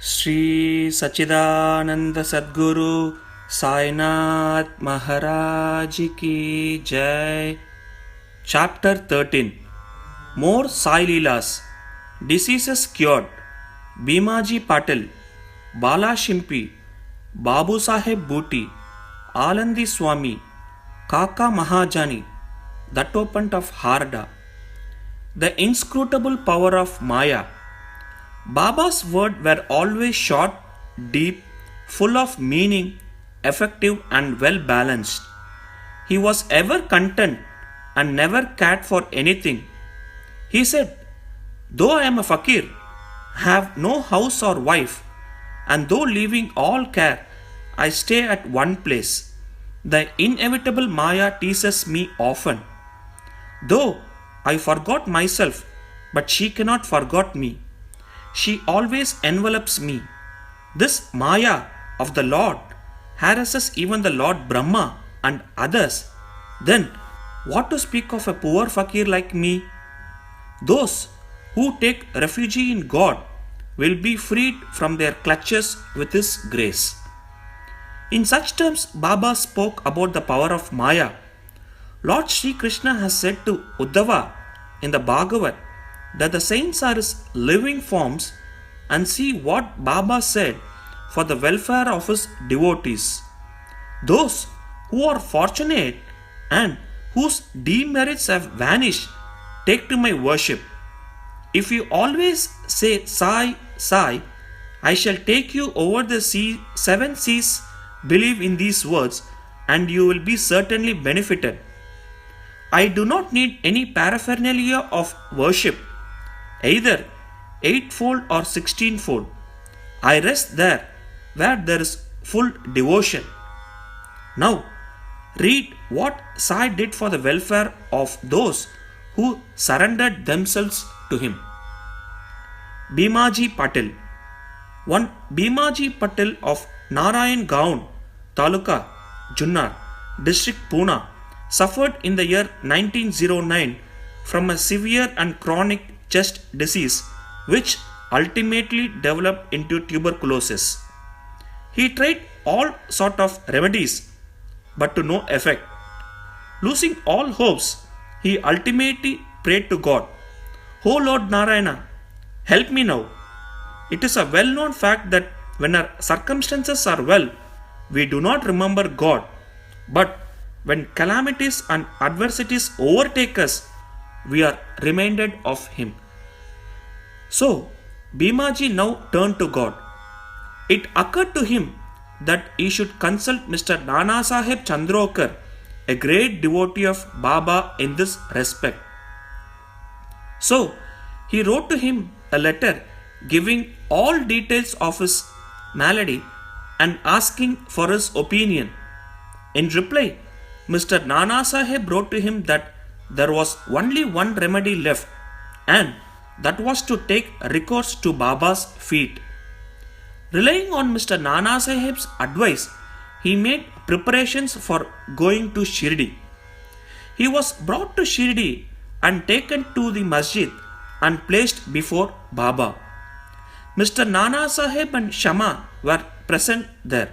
Sri Satchidananda Sadguru Sai Maharaj Ki Jai. Chapter 13. More Sai Leelas. Diseases cured. Bhimaji Patil, Bala Shimpi, Babu Saheb Booty, Alandi Swami, Kaka Mahajani, Dattopant of Harda. The inscrutable power of Maya. Baba's words were always short, deep, full of meaning, effective and well balanced. He was ever content and never cared for anything. He said, "Though I am a fakir, have no house or wife, and though leaving all care, I stay at one place. The inevitable Maya teases me often. Though I forgot myself, but she cannot forget me. She always envelops me. This Maya of the Lord harasses even the Lord Brahma and others. Then, what to speak of a poor fakir like me? Those who take refuge in God will be freed from their clutches with His grace." In such terms, Baba spoke about the power of Maya. Lord Sri Krishna has said to Uddhava in the Bhagavad that the saints are his living forms, and see what Baba said for the welfare of his devotees. Those who are fortunate and whose demerits have vanished take to my worship. If you always say Sai, Sai, I shall take you over the seven seas. Believe in these words and you will be certainly benefited. I do not need any paraphernalia of worship, either eightfold or 16-fold. I rest there where there is full devotion. Now, read what Sai did for the welfare of those who surrendered themselves to him. Bhimaji Patil. One Bhimaji Patil of Narayan Gaon, Taluka, Junnar, District Pune, suffered in the year 1909 from a severe and chronic chest disease which ultimately developed into tuberculosis. He tried all sort of remedies but to no effect. Losing all hopes, he ultimately prayed to God, "O Lord Narayana, help me now." It is a well-known fact that when our circumstances are well, we do not remember God, but when calamities and adversities overtake us, we are reminded of Him. So, Bhimaji now turned to God. It occurred to him that he should consult Mr. Nana Sahib Chandrokar, a great devotee of Baba in this respect. So, he wrote to him a letter giving all details of his malady and asking for his opinion. In reply, Mr. Nana Sahib wrote to him that there was only one remedy left, and that was to take recourse to Baba's feet. Relying on Mr. Nana Sahib's advice, he made preparations for going to Shirdi. He was brought to Shirdi and taken to the masjid and placed before Baba. Mr. Nana Sahib and Shama were present there.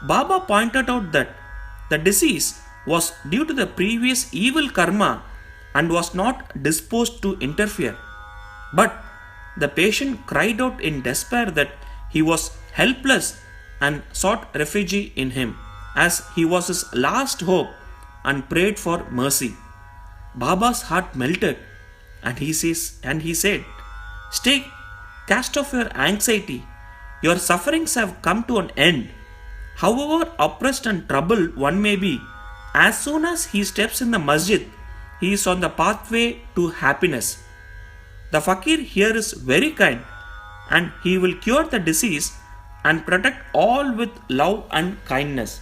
Baba pointed out that the disease was due to the previous evil karma and was not disposed to interfere. But the patient cried out in despair that he was helpless and sought refuge in him, as he was his last hope, and prayed for mercy. Baba's heart melted, and he said, "Stay, cast off your anxiety. Your sufferings have come to an end. However oppressed and troubled one may be, as soon as he steps in the masjid, he is on the pathway to happiness. The fakir here is very kind, and he will cure the disease and protect all with love and kindness."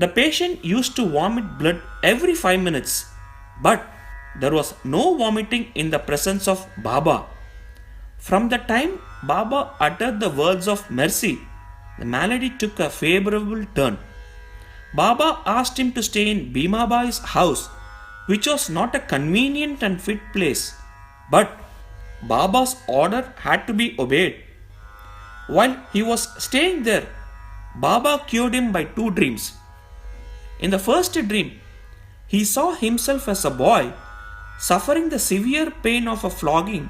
The patient used to vomit blood every 5 minutes, but there was no vomiting in the presence of Baba. From the time Baba uttered the words of mercy, the malady took a favorable turn. Baba asked him to stay in Bhimabai's house, which was not a convenient and fit place, but Baba's order had to be obeyed. While he was staying there, Baba cured him by two dreams. In the first dream, he saw himself as a boy suffering the severe pain of a flogging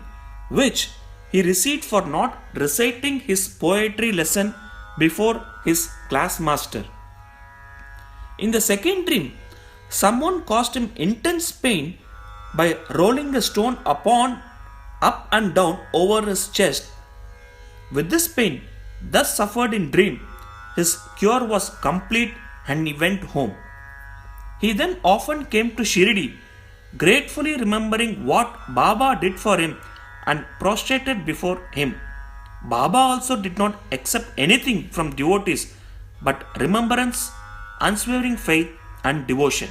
which he received for not reciting his poetry lesson before his class master. In the second dream, someone caused him intense pain by rolling a stone up and down over his chest. With this pain thus suffered in dream, his cure was complete and he went home. He then often came to Shirdi, gratefully remembering what Baba did for him and prostrated before him. Baba also did not accept anything from devotees but remembrance, unswerving faith, and devotion.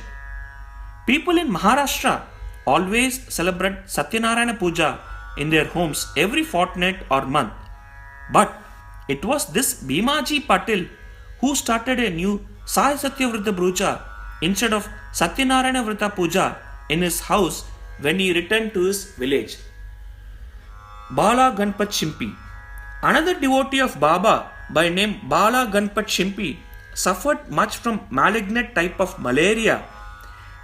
People in Maharashtra always celebrate Satyanarayana Puja in their homes every fortnight or month. But it was this Bhimaji Patil who started a new Sai Satcharita Puja instead of Satyanarayana Vrita Puja in his house when he returned to his village. Bala Ganpat Shimpi. Another devotee of Baba by name Bala Ganpat Shimpi suffered much from malignant type of malaria.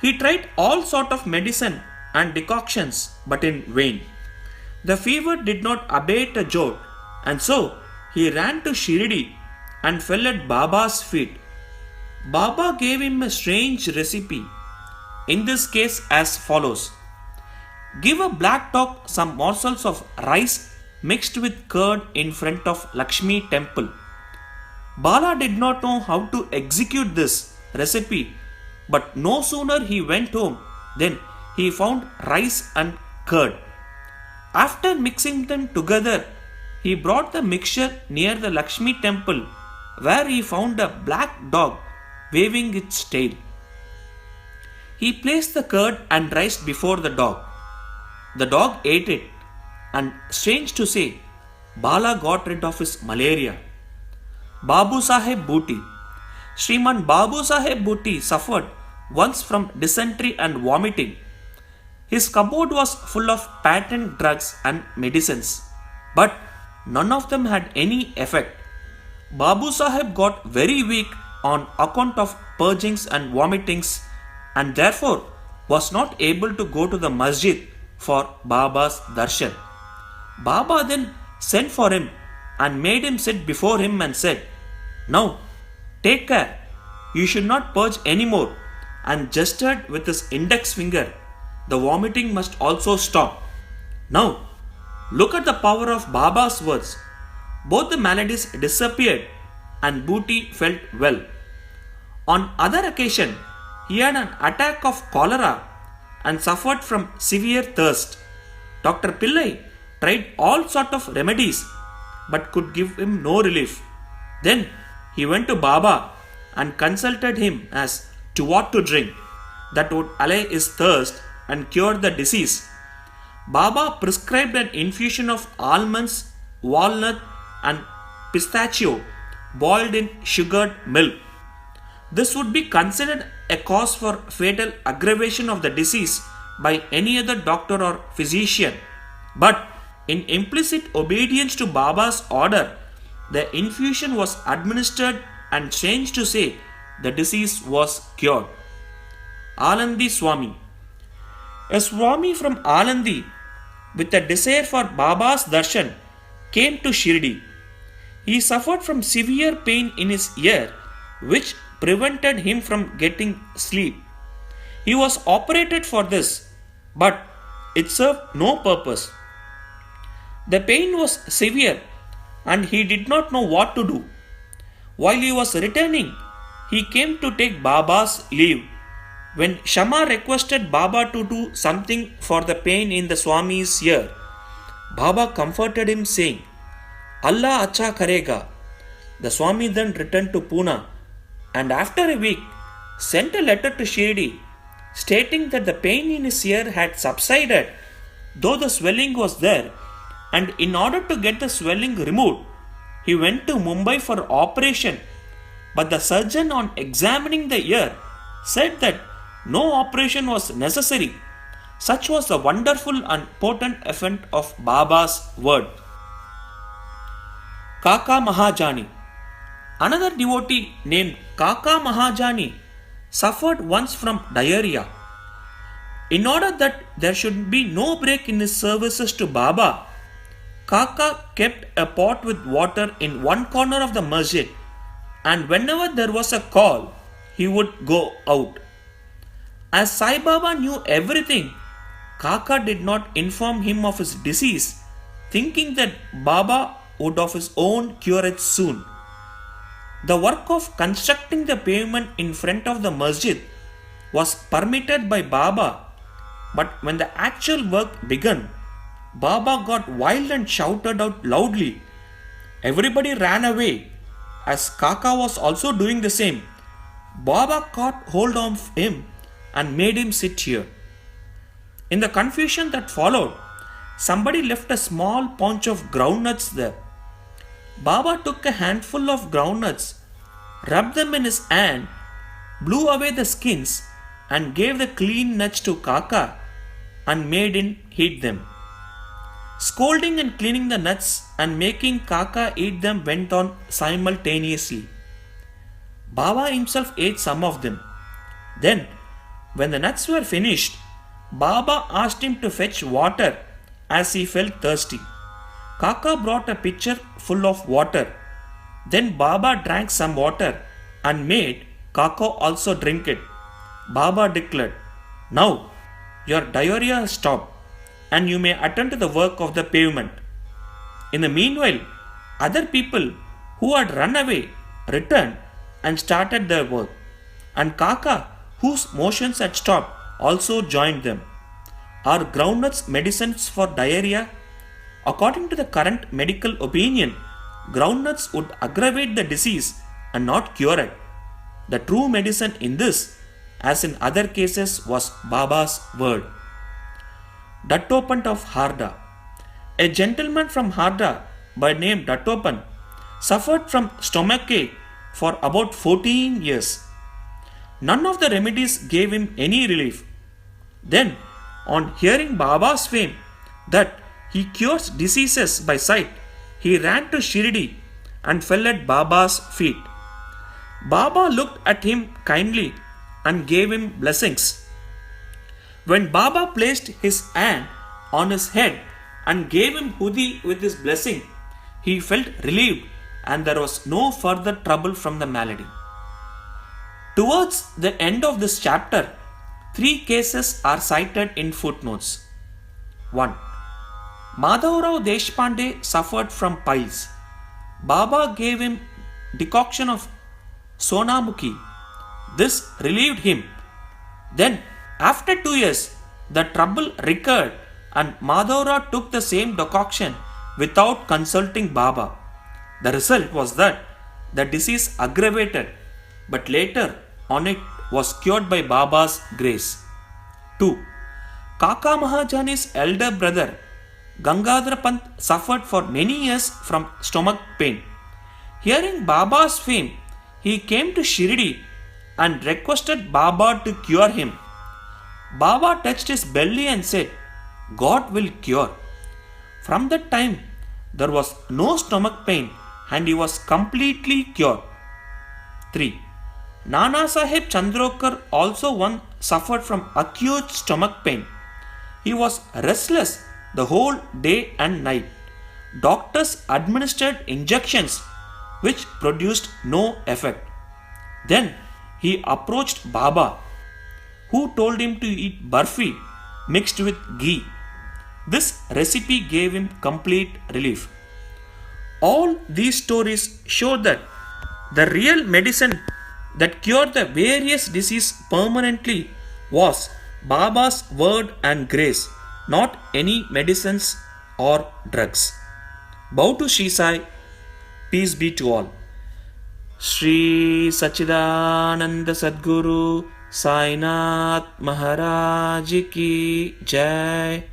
He tried all sort of medicine and decoctions but in vain. The fever did not abate a jot, and so he ran to Shirdi and fell at Baba's feet. Baba gave him a strange recipe, in this case as follows. Give a black dog some morsels of rice mixed with curd in front of Lakshmi temple. Bala did not know how to execute this recipe, but no sooner he went home than he found rice and curd. After mixing them together, he brought the mixture near the Lakshmi temple where he found a black dog waving its tail. He placed the curd and rice before the dog. The dog ate it, and strange to say, Bala got rid of his malaria. Babu Saheb Booty. Sriman Babu Saheb Booty suffered once from dysentery and vomiting. His cupboard was full of patent drugs and medicines, but none of them had any effect. Babu Saheb got very weak on account of purgings and vomitings and therefore was not able to go to the masjid for Baba's darshan. Baba then sent for him and made him sit before him and said, "Now, take care, you should not purge anymore," and gestured with his index finger. The vomiting must also stop. Now, look at the power of Baba's words. Both the maladies disappeared and Booty felt well. On other occasion, he had an attack of cholera and suffered from severe thirst. Dr. Pillai tried all sort of remedies but could give him no relief. Then he went to Baba and consulted him as to what to drink that would allay his thirst and cure the disease. Baba prescribed an infusion of almonds, walnut, and pistachio boiled in sugared milk. This would be considered a cause for fatal aggravation of the disease by any other doctor or physician. But in implicit obedience to Baba's order, the infusion was administered and strange to say, the disease was cured. Alandi Swami. A Swami from Alandi with a desire for Baba's darshan came to Shirdi. He suffered from severe pain in his ear which prevented him from getting sleep. He was operated for this, but it served no purpose. The pain was severe and he did not know what to do. While he was returning, he came to take Baba's leave. When Shama requested Baba to do something for the pain in the Swami's ear, Baba comforted him saying, "Allah acha karega." The Swami then returned to Pune and after a week sent a letter to Shirdi stating that the pain in his ear had subsided though the swelling was there, and in order to get the swelling removed, he went to Mumbai for operation, but the surgeon on examining the ear said that no operation was necessary. Such was the wonderful and potent effect of Baba's word. Kaka Mahajani. Another devotee named Kaka Mahajani suffered once from diarrhea. In order that there should be no break in his services to Baba, Kaka kept a pot with water in one corner of the masjid, and whenever there was a call, he would go out. As Sai Baba knew everything, Kaka did not inform him of his disease, thinking that Baba would of his own cure it soon. The work of constructing the pavement in front of the masjid was permitted by Baba, but when the actual work began, Baba got wild and shouted out loudly. Everybody ran away, as Kaka was also doing the same. Baba caught hold of him and made him sit here. In the confusion that followed, somebody left a small paunch of groundnuts there. Baba took a handful of groundnuts, rubbed them in his hand, blew away the skins, and gave the clean nuts to Kaka and made him eat them. Scolding and cleaning the nuts and making Kaka eat them went on simultaneously. Baba himself ate some of them. Then, when the nuts were finished, Baba asked him to fetch water as he felt thirsty. Kaka brought a pitcher full of water. Then Baba drank some water and made Kaka also drink it. Baba declared, "Now your diarrhea has stopped and you may attend to the work of the pavement." In the meanwhile, other people who had run away returned and started their work, and Kaka, whose motions had stopped, also joined them. Are groundnuts medicines for diarrhea? According to the current medical opinion, groundnuts would aggravate the disease and not cure it. The true medicine in this, as in other cases, was Baba's word. Dattopant of Harda. A gentleman from Harda by name Dattopan suffered from stomachache for about 14 years. None of the remedies gave him any relief. Then, on hearing Baba's fame that he cures diseases by sight, he ran to Shirdi and fell at Baba's feet. Baba looked at him kindly and gave him blessings. When Baba placed his hand on his head and gave him hudi with his blessing, he felt relieved and there was no further trouble from the malady. Towards the end of this chapter, 3 cases are cited in footnotes. 1. Madhavrao Deshpande suffered from piles. Baba gave him decoction of Sonamukhi. This relieved him. Then, after 2 years, the trouble recurred and Madhavrao took the same decoction without consulting Baba. The result was that the disease aggravated, but later on it was cured by Baba's grace. 2. Kaka Mahajani's elder brother Gangadhar Pant suffered for many years from stomach pain. Hearing Baba's fame, he came to Shirdi and requested Baba to cure him. Baba touched his belly and said, "God will cure." From that time, there was no stomach pain and he was completely cured. 3. Nana Sahib Chandrokar also once suffered from acute stomach pain. He was restless the whole day and night. Doctors administered injections which produced no effect. Then he approached Baba, who told him to eat barfi mixed with ghee. This recipe gave him complete relief. All these stories show that the real medicine that cured the various diseases permanently was Baba's word and grace, not any medicines or drugs. Bow to Shri Sai, peace be to all. Shri Satchidananda Sadguru Sainath Maharaj Ki Jai.